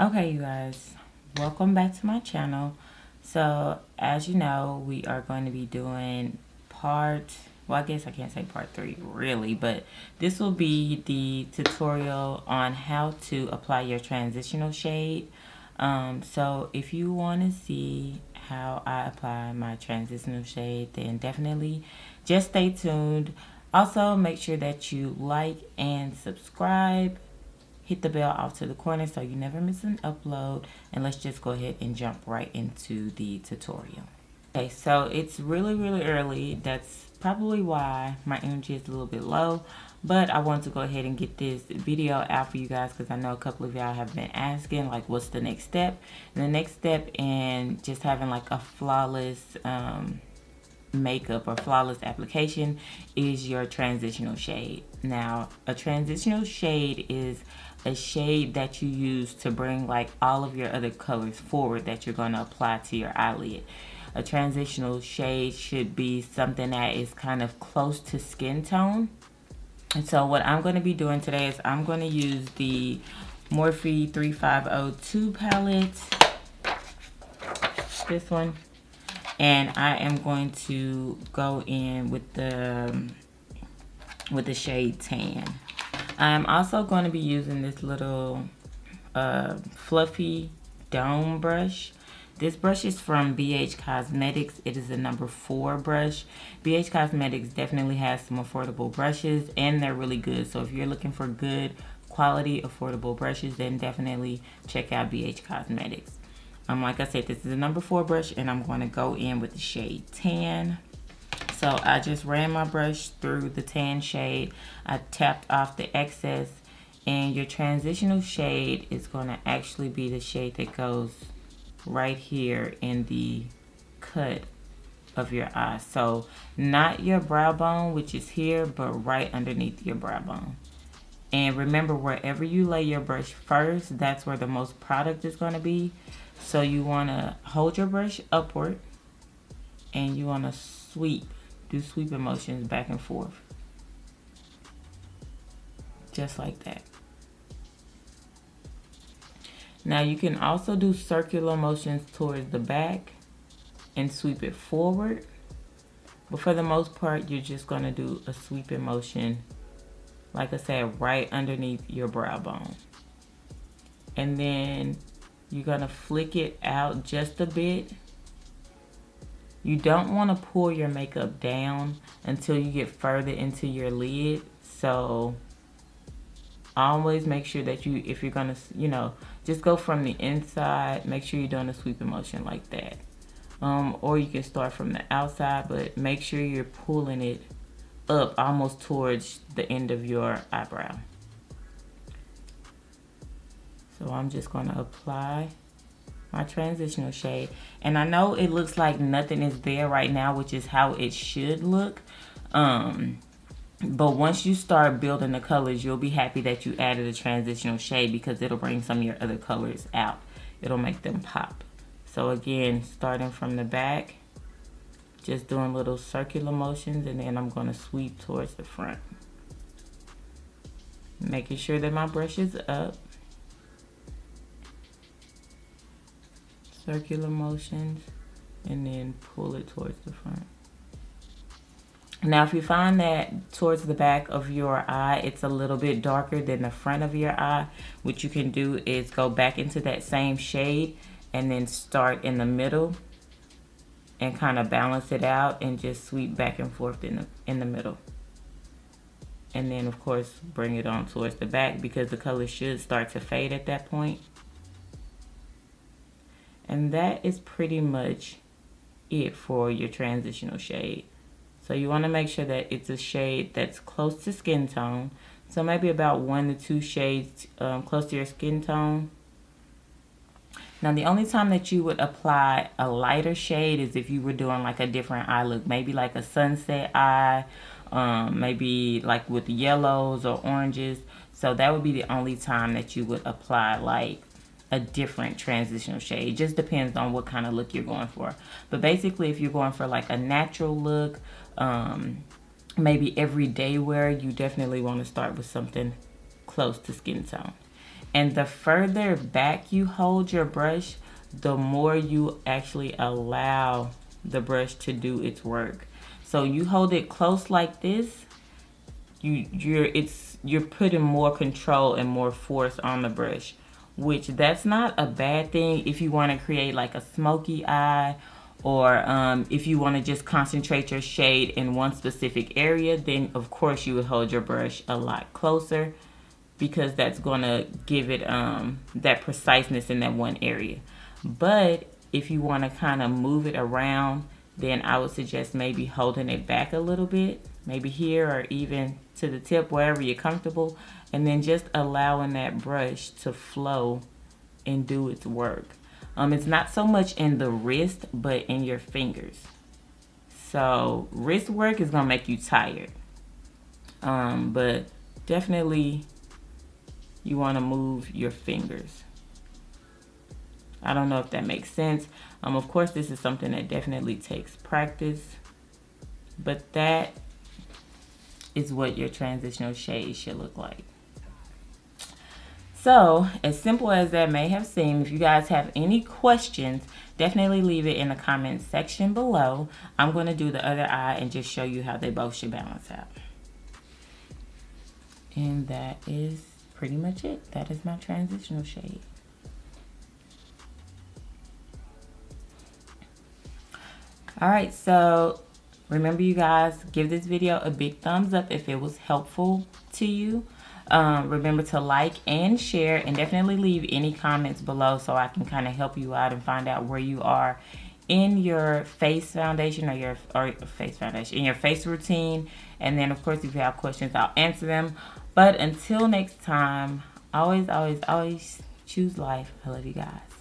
Okay, you guys, welcome back to my channel. So, as you know, we are going to be doing well, I guess I can't say part 3 really, but this will be the tutorial on how to apply your transitional shade. So if you want to see how I apply my transitional shade, then definitely just stay tuned. Also, make sure that you like and subscribe. Hit the bell off to the corner so you never miss an upload. And let's just go ahead and jump right into the tutorial. Okay, so it's really early. That's probably why my energy is a little bit low. But I want to go ahead and get this video out for you guys because I know a couple of y'all have been asking, like, what's the next step? And the next step in just having like a flawless makeup or flawless application is your transitional shade. Now, a transitional shade is a shade that you use to bring like all of your other colors forward that you're going to apply to your eyelid. A transitional shade should be something that is kind of close to skin tone. And so what I'm going to be doing today is I'm going to use the Morphe 3502 palette, this one, and I am going to go in with the shade Tan. I'm also going to be using this little fluffy dome brush. This brush is from BH Cosmetics. It is a number 4 brush. BH Cosmetics definitely has some affordable brushes and they're really good. So if you're looking for good quality affordable brushes, then definitely check out BH Cosmetics. Like I said, this is a number 4 brush and I'm going to go in with the shade Tan. So I just ran my brush through the tan shade. I tapped off the excess, and your transitional shade is going to actually be the shade that goes right here in the cut of your eye. So not your brow bone, which is here, but right underneath your brow bone. And remember, wherever you lay your brush first, that's where the most product is going to be. So you want to hold your brush upward and you want to do sweeping motions back and forth. Just like that. Now you can also do circular motions towards the back and sweep it forward. But for the most part, you're just going to do a sweeping motion, like I said, right underneath your brow bone. And then you're going to flick it out just a bit. You don't want to pull your makeup down until you get further into your lid. So always make sure that if you're going to, just go from the inside, make sure you're doing a sweeping motion like that. Or you can start from the outside, but make sure you're pulling it up almost towards the end of your eyebrow. So I'm just going to apply my transitional shade. And I know it looks like nothing is there right now, which is how it should look. But once you start building the colors, you'll be happy that you added a transitional shade because it'll bring some of your other colors out. It'll make them pop. So again, starting from the back, just doing little circular motions, and then I'm going to sweep towards the front. Making sure that my brush is up. Circular motions, and then pull it towards the front. Now if you find that towards the back of your eye it's a little bit darker than the front of your eye, what you can do is go back into that same shade and then start in the middle and kind of balance it out and just sweep back and forth in the middle. And then of course bring it on towards the back because the color should start to fade at that point. And that is pretty much it for your transitional shade. So you want to make sure that it's a shade that's close to skin tone. So maybe about 1 to 2 shades close to your skin tone. Now the only time that you would apply a lighter shade is if you were doing like a different eye look. Maybe like a sunset eye, maybe like with yellows or oranges. So that would be the only time that you would apply like a different transitional shade. It just depends on what kind of look you're going for. But basically if you're going for like a natural look, maybe everyday wear, you definitely want to start with something close to skin tone. And the further back you hold your brush, the more you actually allow the brush to do its work. So you hold it close like this, you're putting more control and more force on the brush, which that's not a bad thing if you want to create like a smoky eye, or if you want to just concentrate your shade in one specific area. Then of course you would hold your brush a lot closer, because that's going to give it that preciseness in that one area. But if you want to kind of move it around, then I would suggest maybe holding it back a little bit, maybe here or even to the tip, wherever you're comfortable, and then just allowing that brush to flow and do its work. It's not so much in the wrist, but in your fingers. So wrist work is going to make you tired. But definitely you want to move your fingers. I don't know if that makes sense. Of course, this is something that definitely takes practice, but that is what your transitional shade should look like. So, as simple as that may have seemed, if you guys have any questions, definitely leave it in the comments section below. I'm going to do the other eye and just show you how they both should balance out. And that is pretty much it. That is my transitional shade. Alright, so remember you guys, give this video a big thumbs up if it was helpful to you. Remember to like and share, and definitely leave any comments below so I can kind of help you out and find out where you are in your face foundation, in your face routine. And then of course, if you have questions, I'll answer them. But until next time, always choose life. I love you guys.